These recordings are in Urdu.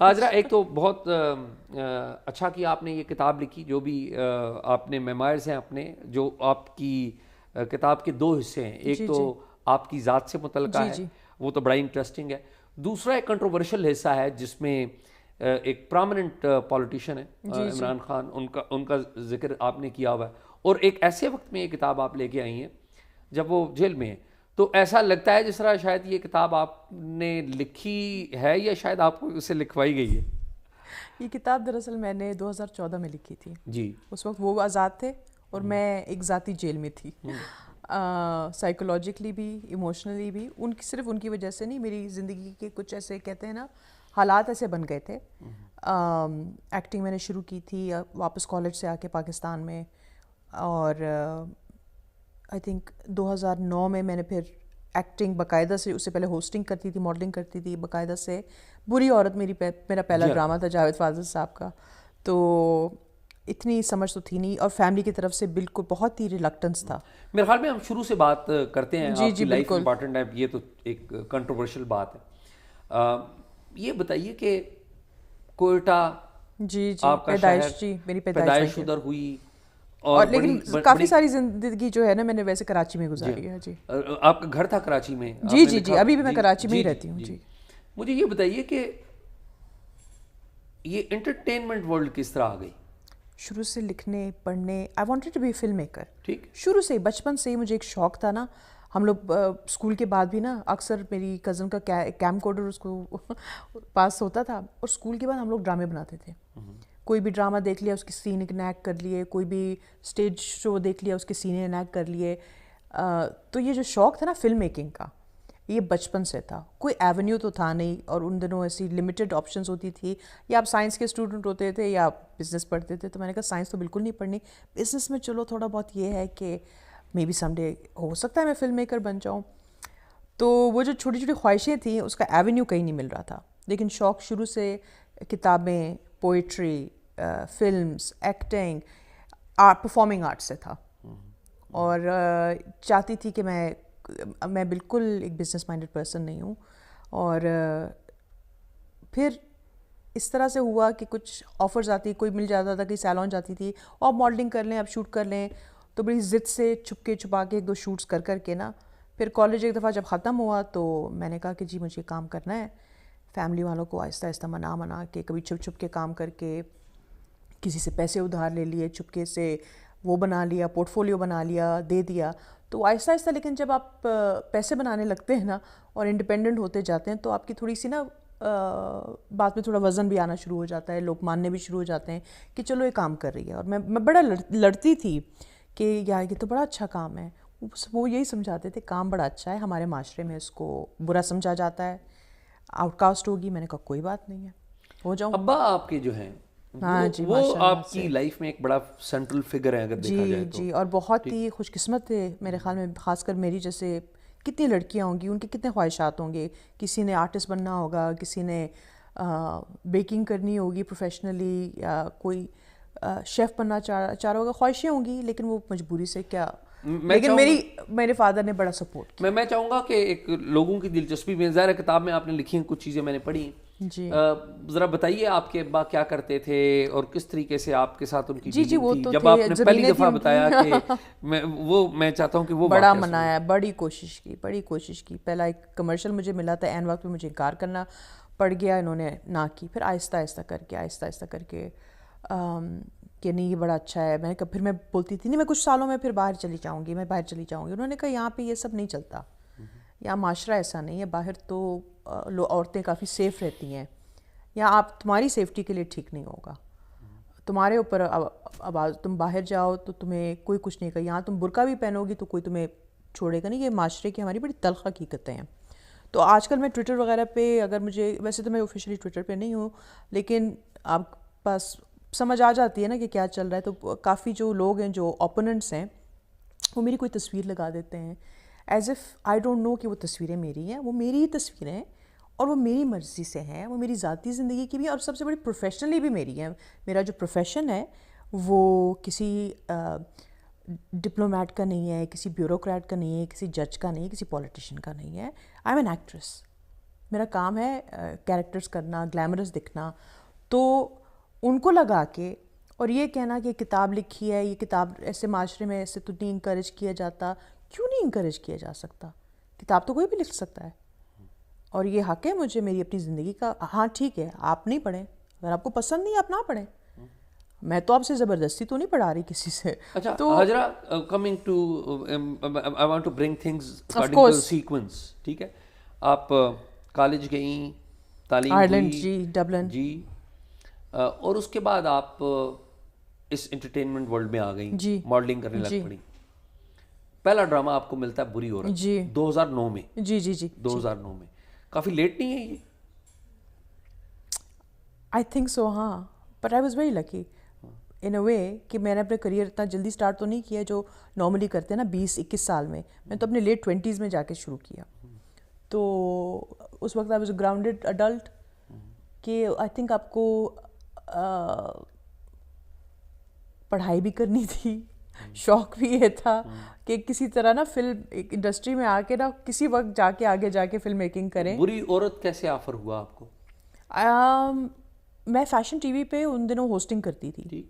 حاضرہ ایک تو بہت اچھا کہ آپ نے یہ کتاب لکھی، جو بھی آپ نے میمائرز ہیں اپنے، جو آپ کی کتاب کے دو حصے ہیں، ایک جی تو جی آپ کی ذات سے متعلقہ جی ہے، جی وہ تو بڑا انٹرسٹنگ ہے. دوسرا ایک کنٹروورشل حصہ ہے جس میں ایک پرامننٹ پولیٹیشین ہے جی جی عمران خان، ان کا ذکر آپ نے کیا ہوا ہے، اور ایک ایسے وقت میں یہ کتاب آپ لے کے آئی ہیں جب وہ جیل میں ہیں. تو ایسا لگتا ہے جس طرح شاید یہ کتاب آپ نے لکھی ہے یا شاید آپ کو اسے لکھوائی گئی ہے. یہ کتاب دراصل میں نے 2014 میں لکھی تھی. جی. اس وقت وہ آزاد تھے اور میں ایک ذاتی جیل میں تھی، سائیکولوجیکلی بھی ایموشنلی بھی. صرف ان کی وجہ سے نہیں، میری زندگی کے کچھ ایسے کہتے ہیں نا حالات ایسے بن گئے تھے. ایکٹنگ میں نے شروع کی تھی واپس کالج سے آ کے پاکستان میں، اور آئی تھنک 2009 میں نے پھر ایکٹنگ باقاعدہ سے، اس سے پہلے ہوسٹنگ کرتی تھی، ماڈلنگ کرتی تھی باقاعدہ سے. بری عورت میرا پہلا ڈرامہ تھا جاوید فاضل صاحب کا. تو اتنی سمجھ تو تھی نہیں، اور فیملی کی طرف سے بالکل بہت ہی ریلکٹنس تھا. میرے خیال میں ہم شروع سے بات کرتے ہیں، جی آپ جی کی لائف بالکل. امپارٹنٹ ہے، یہ تو ایک کنٹروورشل بات ہے. یہ بتائیے کہ کوئٹہ جی جی آپ کا شہر، پیدائش، جی میری پیدائش وہیں پیدائش پہ. ادھر ہوئی، اور بڑی لیکن کافی بڑی ساری زندگی جو ہے نا میں نے ویسے کراچی میں جی گزاری ہے. جی آپ کا گھر تھا کراچی میں، آپ جی نے جی لکھا. جی ابھی بھی میں جی کراچی میں جی ہی جی رہتی ہوں. جی. جی مجھے یہ بتائیے کہ یہ انٹرٹینمنٹ ورلڈ کس طرح آ گئی؟ شروع سے لکھنے پڑھنے، I wanted to be a filmmaker. ٹھیک. شروع سے بچپن سے ہی مجھے ایک شوق تھا نا. ہم لوگ اسکول کے بعد بھی نا اکثر میری کزن کا کیم کوڈر اس کو پاس ہوتا تھا، اور اسکول کے بعد ہم لوگ ڈرامے بناتے تھے. کوئی بھی ڈرامہ دیکھ لیا اس کے سین انیکٹ کر لیے، کوئی بھی اسٹیج شو دیکھ لیا اس کے سینے انیکٹ کر لیے. تو یہ جو شوق تھا نا فلم میکنگ کا، یہ بچپن سے تھا. کوئی ایونیو تو تھا نہیں، اور ان دنوں ایسی لمیٹڈ آپشنز ہوتی تھی، یا آپ سائنس کے اسٹوڈنٹ ہوتے تھے یا آپ بزنس پڑھتے تھے. تو میں نے کہا سائنس تو بالکل نہیں پڑھنی، بزنس میں چلو تھوڑا بہت یہ ہے کہ مے بی سم ڈے ہو سکتا ہے میں فلم میکر بن جاؤں. تو وہ جو چھوٹی چھوٹی خواہشیں تھیں اس کا ایونیو کہیں نہیں مل رہا تھا. لیکن شوق شروع سے کتابیں، poetry, films, acting, performing art سے تھا. اور چاہتی تھی کہ میں بالکل ایک بزنس مائنڈیڈ پرسن نہیں ہوں. اور پھر اس طرح سے ہوا کہ کچھ آفرز آتی، کوئی مل جاتا تھا، کہیں سیلون جاتی تھی، اور ماڈلنگ کر لیں، اب شوٹ کر لیں. تو بڑی ضد سے چھپا کے ایک دو شوٹس کر کے نا، پھر کالج ایک دفعہ جب ختم ہوا تو میں نے کہا کہ جی مجھے کام کرنا ہے. فیملی والوں کو آہستہ آہستہ منا کے، کبھی چھپ کے کام کر کے، کسی سے پیسے ادھار لے لیے، چپکے سے وہ بنا لیا، پورٹ فولیو بنا لیا، دے دیا. تو آہستہ آہستہ لیکن جب آپ پیسے بنانے لگتے ہیں نا اور انڈیپینڈنٹ ہوتے جاتے ہیں، تو آپ کی تھوڑی سی نا بات میں تھوڑا وزن بھی آنا شروع ہو جاتا ہے، لوگ ماننے بھی شروع ہو جاتے ہیں کہ چلو یہ کام کر رہی ہے. اور میں بڑا لڑتی تھی کہ یار یہ تو بڑا اچھا کام ہے. وہ یہی سمجھاتے تھے کام بڑا اچھا ہے، ہمارے معاشرے میں اس کو برا سمجھا جاتا ہے، آؤٹ کاسٹ ہوگی. میں نے کہا کوئی بات نہیں ہے، ہو جاؤں. ابا آپ کے جو ہیں ہاں جی وہ ماشاء اللہ آپ کی سے. لائف میں ایک بڑا سینٹرل فگر ہے اگر دیکھا جائے جی تو. جی، اور بہت ٹھیک. ہی خوش قسمت تھے میرے خیال میں. خاص کر میری جیسے کتنی لڑکیاں ہوں گی، ان کے کتنے خواہشات ہوں گے. کسی نے آرٹسٹ بننا ہوگا، کسی نے بیکنگ کرنی ہوگی پروفیشنلی، یا کوئی شیف بننا چاہ رہا ہوگا. خواہشیں ہوں گی لیکن وہ مجبوری سے کیا. میں لیکن چاہوں گا میرے فادر نے بڑا سپورٹ کیا. میں چاہوں گا کہ ایک لوگوں کی دلچسپی میں، ظاہر کتاب میں آپ نے لکھی ہیں کچھ چیزیں میں نے پڑھی. جی ذرا بتائیے آپ کے ابا کیا کرتے تھے اور کس طریقے سے آپ کے ساتھ ان کی جی جی ڈیلنگ وہ تھی تو جب تھے، آپ نے پہلی زمینیں تھیں دفعہ ان کی. بتایا کہ میں چاہتا ہوں کہ وہ بڑا واقعہ سنیں. منایا، بڑی کوشش کی. پہلا ایک کمرشل مجھے ملا تھا، عین وقت میں مجھے انکار کرنا پڑ گیا، انہوں نے نہ کی. پھر آہستہ آہستہ کر کے کہ نہیں یہ بڑا اچھا ہے. میں نے کہا، پھر میں بولتی تھی نہیں میں کچھ سالوں میں پھر باہر چلی جاؤں گی. انہوں نے کہا یہاں پہ یہ سب نہیں چلتا، یہاں معاشرہ ایسا نہیں ہے. باہر تو عورتیں کافی سیف رہتی ہیں، یہاں تمہاری سیفٹی کے لیے ٹھیک نہیں ہوگا. تمہارے اوپر اب تم باہر جاؤ تو تمہیں کوئی کچھ نہیں کہا. یہاں تم برقع بھی پہنو گی تو کوئی تمہیں چھوڑے گا نہیں. یہ معاشرے کی ہماری بڑی تلخ حقیقتیں ہیں. تو آج کل میں ٹویٹر وغیرہ پہ، اگر مجھے، ویسے تو میں آفیشیلی ٹویٹر پہ نہیں ہوں، لیکن آپ پاس سمجھ آ جاتی ہے نا کہ کیا چل رہا ہے. تو کافی جو لوگ ہیں، جو اوپوننٹس ہیں، وہ میری کوئی تصویر لگا دیتے ہیں as if I don't know کہ وہ تصویریں میری ہیں. وہ میری ہی تصویریں ہیں اور وہ میری مرضی سے ہیں، وہ میری ذاتی زندگی کی بھی، اور سب سے بڑی پروفیشنلی بھی میری ہیں. میرا جو پروفیشن ہے وہ کسی ڈپلومیٹ کا نہیں ہے، کسی بیوروکریٹ کا نہیں ہے، کسی جج کا نہیں ہے، کسی پولیٹیشین کا نہیں ہے. I am an actress. میرا کام ہے کیریکٹرز کرنا, گلیمرس دکھنا. تو ان کو لگا کے اور یہ کہنا کہ کتاب لکھی ہے, یہ کتاب ایسے معاشرے میں ایسے تو نہیں انکریج کیا جاتا. کیوں نہیں انکریج کیا جا سکتا؟ کتاب تو کوئی بھی لکھ سکتا ہے, اور یہ حق ہے مجھے میری اپنی زندگی کا. ہاں ٹھیک ہے, آپ نہیں پڑھیں, اگر آپ کو پسند نہیں آپ نہ پڑھیں. میں تو آپ سے زبردستی تو نہیں پڑھا رہی کسی سے. اچھا تو حجرہ, coming to I want to bring things according to sequence, ٹھیک ہے. آپ کالج گئیں, تعلیم آئرلینڈ, ہوئی جی ڈبلن, جی, اور اس کے بعد آپ اس انٹرٹینمنٹ ورلڈ میں آ گئیں, جی ماڈلنگ کرنے لگ جی پڑی. پہلا ڈرامہ آپ کو ملتا ہے بری عورت, جی 2009 میں. جی جی جی 2009 میں کافی لیٹ نہیں ہے یہ؟ آئی تھنک سو, ہاں. But I was very lucky in a way کہ میں نے اپنے کریئر اتنا جلدی اسٹارٹ تو نہیں کیا جو نارملی کرتے ہیں نا 20-21 سال میں. میں تو اپنے لیٹ 20s میں جا کے شروع کیا. تو اس وقت I was a grounded adult کہ آئی تھنک آپ کو پڑھائی بھی کرنی تھی, شوق بھی یہ تھا کہ کسی طرح نا فلم انڈسٹری میں آ کے نا کسی وقت جا کے آگے جا کے فلم میکنگ کریں. بری عورت کیسے آفر ہوا آپ کو؟ میں فیشن ٹی وی پہ ان دنوں ہوسٹنگ کرتی تھی,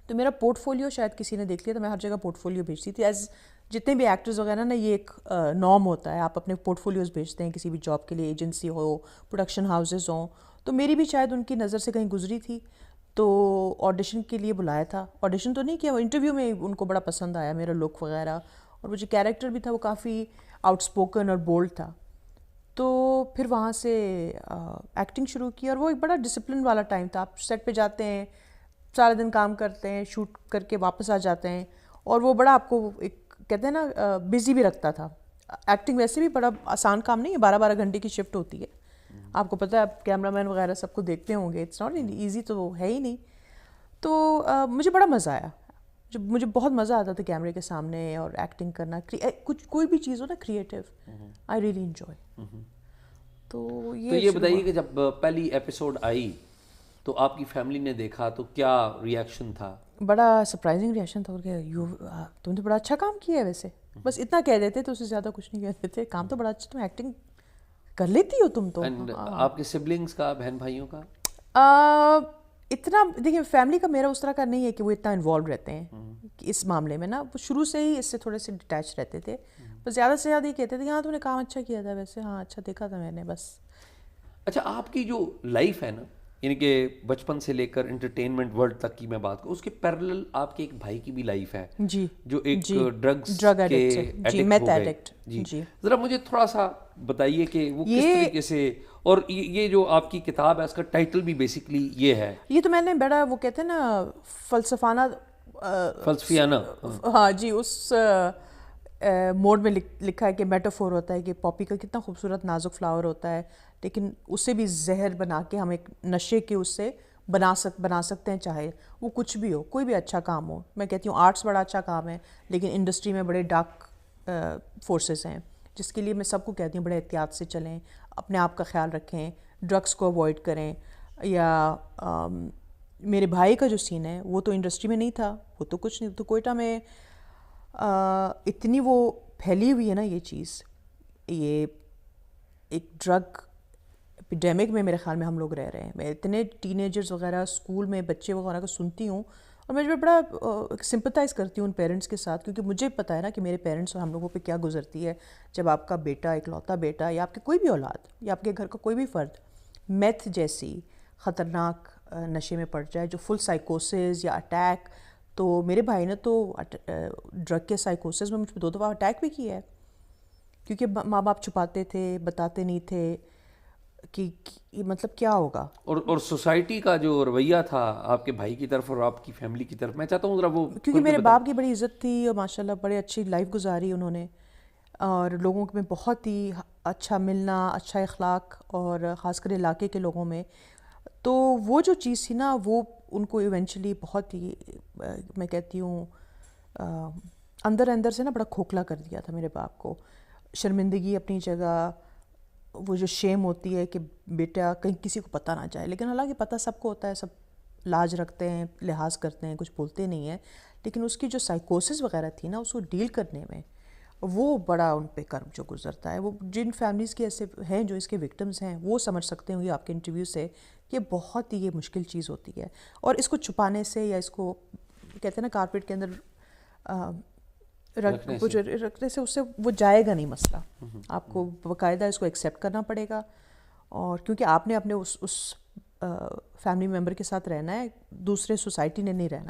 تو میرا پورٹ فولیو شاید کسی نے دیکھ لیا, تو میں ہر جگہ پورٹ فولیو بھیجتی تھی. ایز جتنے بھی ایکٹرز وغیرہ نا, یہ ایک نارم ہوتا ہے, آپ اپنے پورٹ فولیوز بھیجتے ہیں کسی بھی جاب کے لیے, ایجنسی ہو, پروڈکشن ہاؤسز ہوں. تو میری بھی شاید ان کی نظر سے کہیں گزری تھی, تو آڈیشن کے لیے بلایا تھا. آڈیشن تو نہیں کیا, وہ انٹرویو میں ان کو بڑا پسند آیا میرا لک وغیرہ, اور وہ جو کیریکٹر بھی تھا وہ کافی آؤٹ اسپوکن اور بولڈ تھا. تو پھر وہاں سے ایکٹنگ شروع کی, اور وہ ایک بڑا ڈسپلن والا ٹائم تھا. آپ سیٹ پہ جاتے ہیں, سارا دن کام کرتے ہیں, شوٹ کر کے واپس آ جاتے ہیں, اور وہ بڑا آپ کو ایک کہتے ہیں نا بزی بھی رکھتا تھا. ایکٹنگ ویسے بھی بڑا آسان کام نہیں ہے, 12-12 گھنٹے کی شفٹ ہوتی ہے. آپ کو پتہ ہے, آپ کیمرہ مین وغیرہ سب کو دیکھتے ہوں گے, اٹس ناٹ ایزی تو ہے ہی نہیں. تو مجھے بڑا مزہ آیا, مجھے بہت مزہ آتا تھا کیمرے کے سامنے اور ایکٹنگ کرنا. کچھ کوئی بھی چیز ہو نا کریٹو, آئی ریئلی انجوائے. تو یہ بتائیے کہ جب پہلی ایپیسوڈ آئی تو آپ کی فیملی نے دیکھا تو کیا ریئیکشن تھا؟ بڑا سرپرائزنگ ریئیکشن تھا, کہ تم نے بڑا اچھا کام کیا ہے. ویسے بس اتنا کہہ دیتے تو اس سے زیادہ کچھ نہیں کہتے تھے, کام تو بڑا اچھا, تم ایکٹنگ کر لیتی ہو تم تو. آپ کے سبلنگس کا, بہن بھائیوں کا اتنا دیکھیے فیملی کا میرا اس طرح کا نہیں ہے کہ وہ اتنا انوالو رہتے ہیں اس معاملے میں نا, وہ شروع سے ہی اس سے تھوڑے سے ڈیٹیچ رہتے تھے. بس زیادہ سے زیادہ یہ کہتے تھے کہ ہاں تم نے کام اچھا کیا تھا, ویسے ہاں اچھا دیکھا تھا میں نے بس. اچھا, آپ کی جو لائف ہے نا, یعنی کہ بچپن سے لے کر انٹرٹینمنٹ ورلڈ تک کی میں بات کروں, اس کے پیرلل آپ کے ایک بھائی کی بھی لائف ہے جی, جو ایک ڈرگس ڈرگ کے میتھ ایڈکٹ. جی ذرا مجھے تھوڑا سا بتائیے کہ وہ کس طریقے سے, اور یہ جو آپ کی کتاب ہے اس کا ٹائٹل بھی بیسکلی یہ ہے. یہ تو میں نے بڑا وہ کہتے ہیں نا فلسفیانہ, ہاں جی, اس موڈ میں لکھا ہے کہ میٹافور ہوتا ہے کہ پاپی کا کتنا خوبصورت نازک فلاور ہوتا ہے, لیکن اسے بھی زہر بنا کے ہم ایک نشے کے اس سے بنا سکتے ہیں, چاہے وہ کچھ بھی ہو, کوئی بھی اچھا کام ہو. میں کہتی ہوں آرٹس بڑا اچھا کام ہے, لیکن انڈسٹری میں بڑے ڈارک فورسز ہیں, جس کے لیے میں سب کو کہتی ہوں بڑے احتیاط سے چلیں, اپنے آپ کا خیال رکھیں, ڈرگس کو اوائڈ کریں. یا میرے بھائی کا جو سین ہے وہ تو انڈسٹری میں نہیں تھا, وہ تو کچھ نہیں, تو کوئٹہ میں اتنی وہ پھیلی ہوئی ہے نا یہ چیز, یہ ایک ڈرگ ایپیڈیمک میں میرے خیال میں ہم لوگ رہ رہے ہیں. میں اتنے ٹین ایجرز وغیرہ اسکول میں بچے وغیرہ کو سنتی ہوں, اور میں بڑا سمپتھائز کرتی ہوں ان پیرنٹس کے ساتھ, کیونکہ مجھے پتہ ہے نا کہ میرے پیرنٹس اور ہم لوگوں پہ کیا گزرتی ہے جب آپ کا بیٹا, اکلوتا بیٹا, یا آپ کے کوئی بھی اولاد, یا آپ کے گھر کا کوئی بھی فرد میتھ جیسی خطرناک نشے میں پڑ جائے, جو فل سائیکوسس یا اٹیک. تو میرے بھائی نے تو ڈرگ کے سائیکوسس میں مجھ پہ 2 دفعہ اٹیک بھی کیا ہے, کیونکہ ماں باپ چھپاتے تھے, بتاتے نہیں تھے کہ مطلب کیا ہوگا. اور سوسائٹی کا جو رویہ تھا آپ کے بھائی کی طرف اور آپ کی فیملی کی طرف, میں چاہتا ہوں ذرا وہ, کیونکہ میرے باپ کی بڑی عزت تھی اور ماشاء اللہ بڑے اچھی لائف گزاری انہوں نے, اور لوگوں میں بہت ہی اچھا ملنا, اچھا اخلاق, اور خاص کر علاقے کے لوگوں میں. تو وہ جو چیز تھی نا, وہ ان کو ایونچولی بہت ہی, میں کہتی ہوں اندر سے نا بڑا کھوکھلا کر دیا تھا میرے باپ کو. شرمندگی اپنی جگہ, وہ جو شیم ہوتی ہے کہ بیٹا کہیں کسی کو پتہ نہ جائے, لیکن حالانکہ پتہ سب کو ہوتا ہے, سب لاج رکھتے ہیں, لحاظ کرتے ہیں, کچھ بولتے نہیں ہیں, لیکن اس کی جو سائیکوسس وغیرہ تھی نا, اس کو ڈیل کرنے میں وہ بڑا ان پہ کرم جو گزرتا ہے. وہ جن فیملیز کے ایسے ہیں جو اس کے وکٹمز ہیں وہ سمجھ سکتے ہوں گے آپ کے انٹرویو سے کہ بہت ہی یہ مشکل چیز ہوتی ہے, اور اس کو چھپانے سے یا اس کو کہتے ہیں نا کارپیٹ کے اندر رکھنے سے اس سے وہ جائے گا نہیں مسئلہ. آپ کو باقاعدہ اس کو ایکسیپٹ کرنا پڑے گا, اور کیونکہ آپ نے اپنے اس فیملی ممبر کے ساتھ رہنا ہے, دوسرے سوسائٹی نے نہیں رہنا.